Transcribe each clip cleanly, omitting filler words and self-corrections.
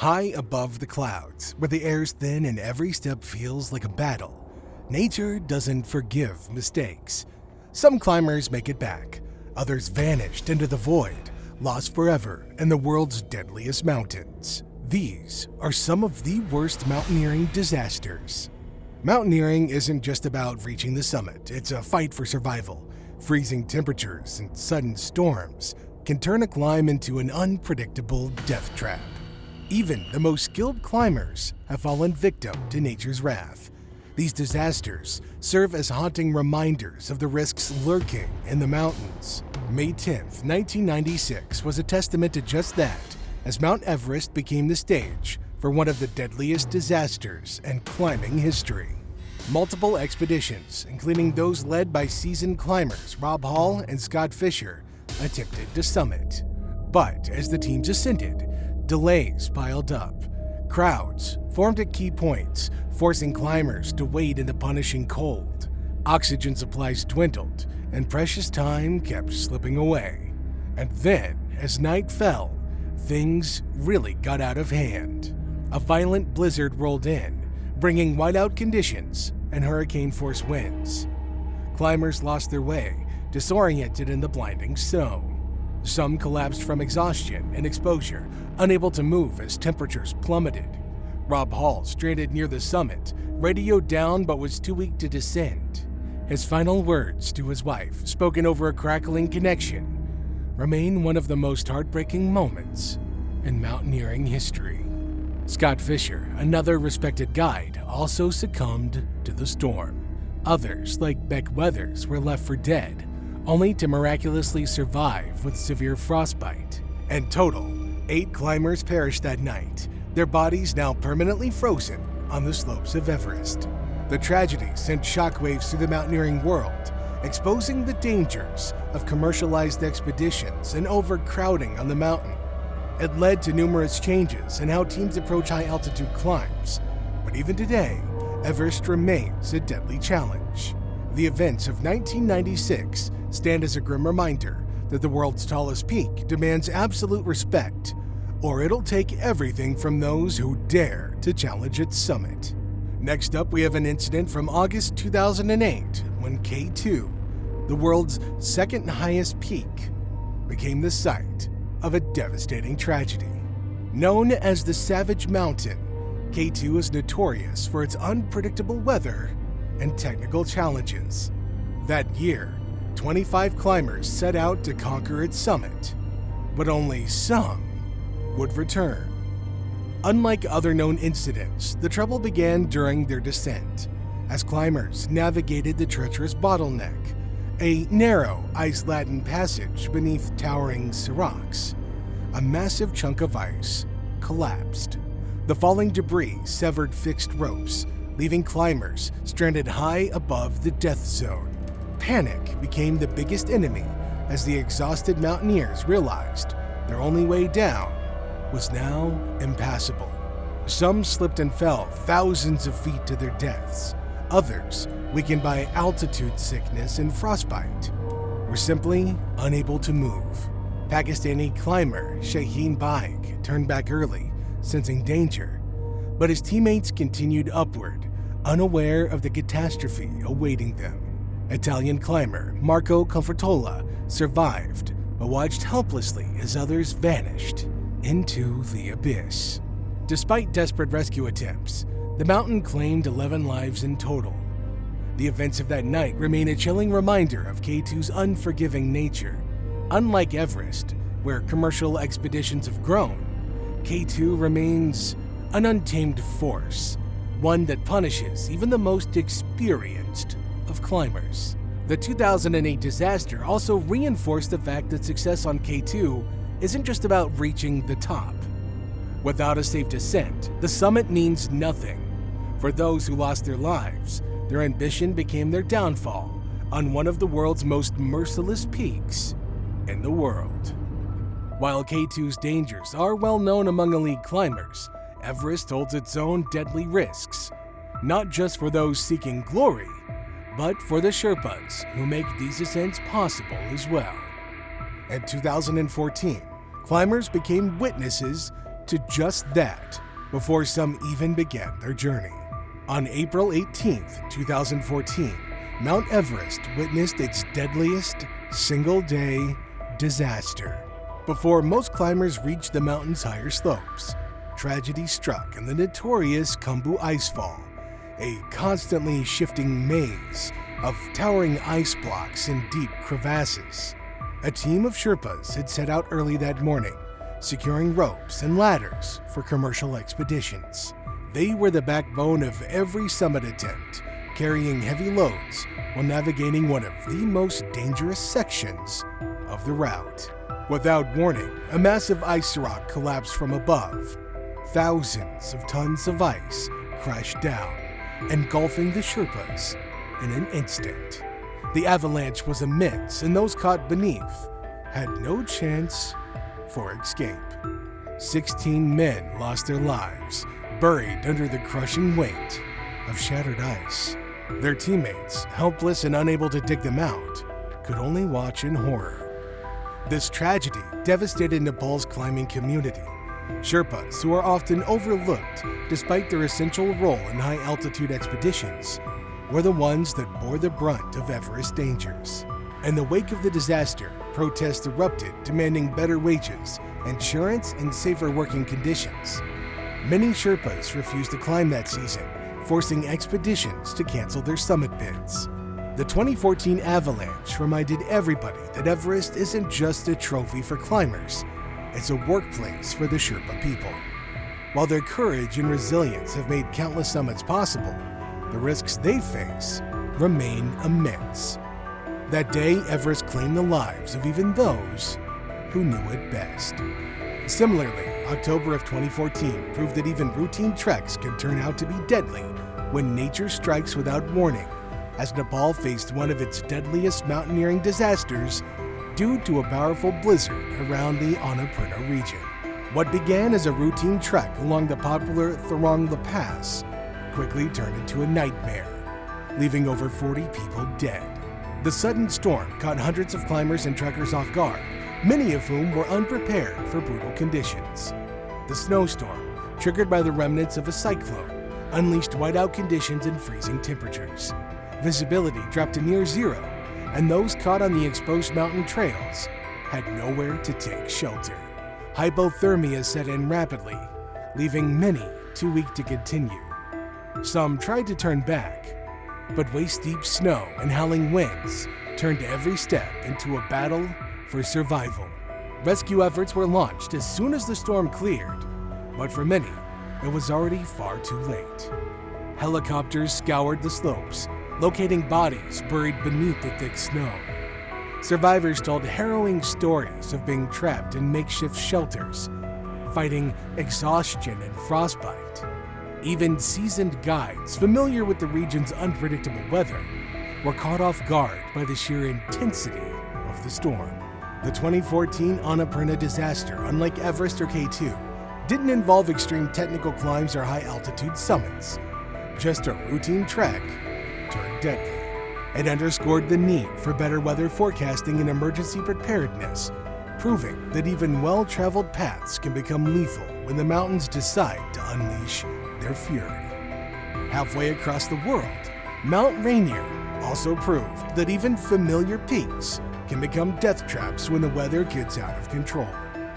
High above the clouds, where the air's thin and every step feels like a battle, nature doesn't forgive mistakes. Some climbers make it back, others vanished into the void, lost forever in the world's deadliest mountains. These are some of the worst mountaineering disasters. Mountaineering isn't just about reaching the summit, it's a fight for survival. Freezing temperatures and sudden storms can turn a climb into an unpredictable death trap. Even the most skilled climbers have fallen victim to nature's wrath. These disasters serve as haunting reminders of the risks lurking in the mountains. May 10th, 1996 was a testament to just that, as Mount Everest became the stage for one of the deadliest disasters in climbing history. Multiple expeditions, including those led by seasoned climbers Rob Hall and Scott Fischer, attempted to summit. But as the teams ascended, delays piled up. Crowds formed at key points, forcing climbers to wait in the punishing cold. Oxygen supplies dwindled, and precious time kept slipping away. And then, as night fell, things really got out of hand. A violent blizzard rolled in, bringing whiteout conditions and hurricane-force winds. Climbers lost their way, disoriented in the blinding snow. Some collapsed from exhaustion and exposure, unable to move as temperatures plummeted. Rob Hall, stranded near the summit, radioed down but was too weak to descend. His final words to his wife, spoken over a crackling connection, remain one of the most heartbreaking moments in mountaineering history. Scott Fischer, another respected guide, also succumbed to the storm. Others, like Beck Weathers, were left for dead, only to miraculously survive with severe frostbite. In total, 8 climbers perished that night, their bodies now permanently frozen on the slopes of Everest. The tragedy sent shockwaves through the mountaineering world, exposing the dangers of commercialized expeditions and overcrowding on the mountain. It led to numerous changes in how teams approach high-altitude climbs, but even today, Everest remains a deadly challenge. The events of 1996 stand as a grim reminder that the world's tallest peak demands absolute respect, or it'll take everything from those who dare to challenge its summit. Next up, we have an incident from August 2008 when K2, the world's second highest peak, became the site of a devastating tragedy. Known as the Savage Mountain, K2 is notorious for its unpredictable weather and technical challenges. That year, 25 climbers set out to conquer its summit, but only some would return. Unlike other known incidents, the trouble began during their descent, as climbers navigated the treacherous Bottleneck, a narrow ice-laden passage beneath towering seracs. A massive chunk of ice collapsed. The falling debris severed fixed ropes, leaving climbers stranded high above the death zone. Panic became the biggest enemy as the exhausted mountaineers realized their only way down was now impassable. Some slipped and fell thousands of feet to their deaths. Others, weakened by altitude sickness and frostbite, were simply unable to move. Pakistani climber Shaheen Baig turned back early, sensing danger, but his teammates continued upward, unaware of the catastrophe awaiting them. Italian climber Marco Confortola survived, but watched helplessly as others vanished into the abyss. Despite desperate rescue attempts, the mountain claimed 11 lives in total. The events of that night remain a chilling reminder of K2's unforgiving nature. Unlike Everest, where commercial expeditions have grown, K2 remains an untamed force, one that punishes even the most experienced of climbers. The 2008 disaster also reinforced the fact that success on K2 isn't just about reaching the top. Without a safe descent, the summit means nothing. For those who lost their lives, their ambition became their downfall on one of the world's most merciless peaks in the world. While K2's dangers are well known among elite climbers, Everest holds its own deadly risks, not just for those seeking glory, but for the Sherpas who make these ascents possible as well. In 2014, climbers became witnesses to just that before some even began their journey. On April 18, 2014, Mount Everest witnessed its deadliest single-day disaster. Before most climbers reached the mountain's higher slopes, tragedy struck in the notorious Khumbu Icefall, a constantly shifting maze of towering ice blocks and deep crevasses. A team of Sherpas had set out early that morning, securing ropes and ladders for commercial expeditions. They were the backbone of every summit attempt, carrying heavy loads while navigating one of the most dangerous sections of the route. Without warning, a massive ice rock collapsed from above. Thousands of tons of ice crashed down, engulfing the Sherpas in an instant. The avalanche was immense, and those caught beneath had no chance for escape. 16 men lost their lives, buried under the crushing weight of shattered ice. Their teammates, helpless and unable to dig them out, could only watch in horror. This tragedy devastated Nepal's climbing community. Sherpas, who are often overlooked despite their essential role in high-altitude expeditions, were the ones that bore the brunt of Everest dangers. In the wake of the disaster, protests erupted demanding better wages, insurance, and safer working conditions. Many Sherpas refused to climb that season, forcing expeditions to cancel their summit bids. The 2014 avalanche reminded everybody that Everest isn't just a trophy for climbers, it's a workplace for the Sherpa people. While their courage and resilience have made countless summits possible, the risks they face remain immense. That day, Everest claimed the lives of even those who knew it best. Similarly, October of 2014 proved that even routine treks can turn out to be deadly when nature strikes without warning, as Nepal faced one of its deadliest mountaineering disasters due to a powerful blizzard around the Annapurna region. What began as a routine trek along the popular Thorongla Pass quickly turned into a nightmare, leaving over 40 people dead. The sudden storm caught hundreds of climbers and trekkers off guard, many of whom were unprepared for brutal conditions. The snowstorm, triggered by the remnants of a cyclone, unleashed whiteout conditions and freezing temperatures. Visibility dropped to near zero, and those caught on the exposed mountain trails had nowhere to take shelter. Hypothermia set in rapidly, leaving many too weak to continue. Some tried to turn back, but waist-deep snow and howling winds turned every step into a battle for survival. Rescue efforts were launched as soon as the storm cleared, but for many, it was already far too late. Helicopters scoured the slopes, locating bodies buried beneath the thick snow. Survivors told harrowing stories of being trapped in makeshift shelters, fighting exhaustion and frostbite. Even seasoned guides, familiar with the region's unpredictable weather, were caught off guard by the sheer intensity of the storm. The 2014 Annapurna disaster, unlike Everest or K2, didn't involve extreme technical climbs or high-altitude summits. Just a routine trek turned deadly. It underscored the need for better weather forecasting and emergency preparedness, proving that even well-traveled paths can become lethal when the mountains decide to unleash their fury. Halfway across the world, Mount Rainier also proved that even familiar peaks can become death traps when the weather gets out of control.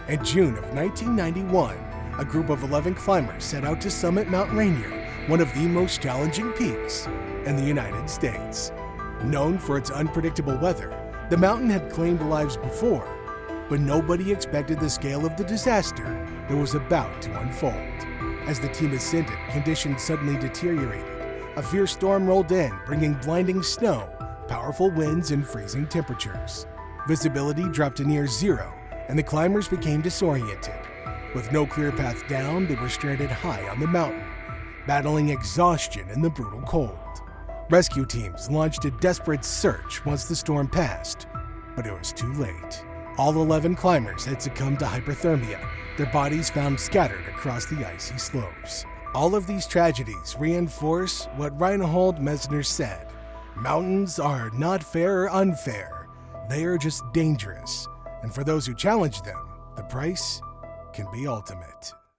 In June of 1991, a group of 11 climbers set out to summit Mount Rainier, one of the most challenging peaks in the United States. Known for its unpredictable weather, the mountain had claimed lives before, but nobody expected the scale of the disaster that was about to unfold. As the team ascended, conditions suddenly deteriorated. A fierce storm rolled in, bringing blinding snow, powerful winds, and freezing temperatures. Visibility dropped to near zero, and the climbers became disoriented. With no clear path down, they were stranded high on the mountain, battling exhaustion in the brutal cold. Rescue teams launched a desperate search once the storm passed, but it was too late. All 11 climbers had succumbed to hypothermia, their bodies found scattered across the icy slopes. All of these tragedies reinforce what Reinhold Messner said: mountains are not fair or unfair, they are just dangerous, and for those who challenge them, the price can be ultimate.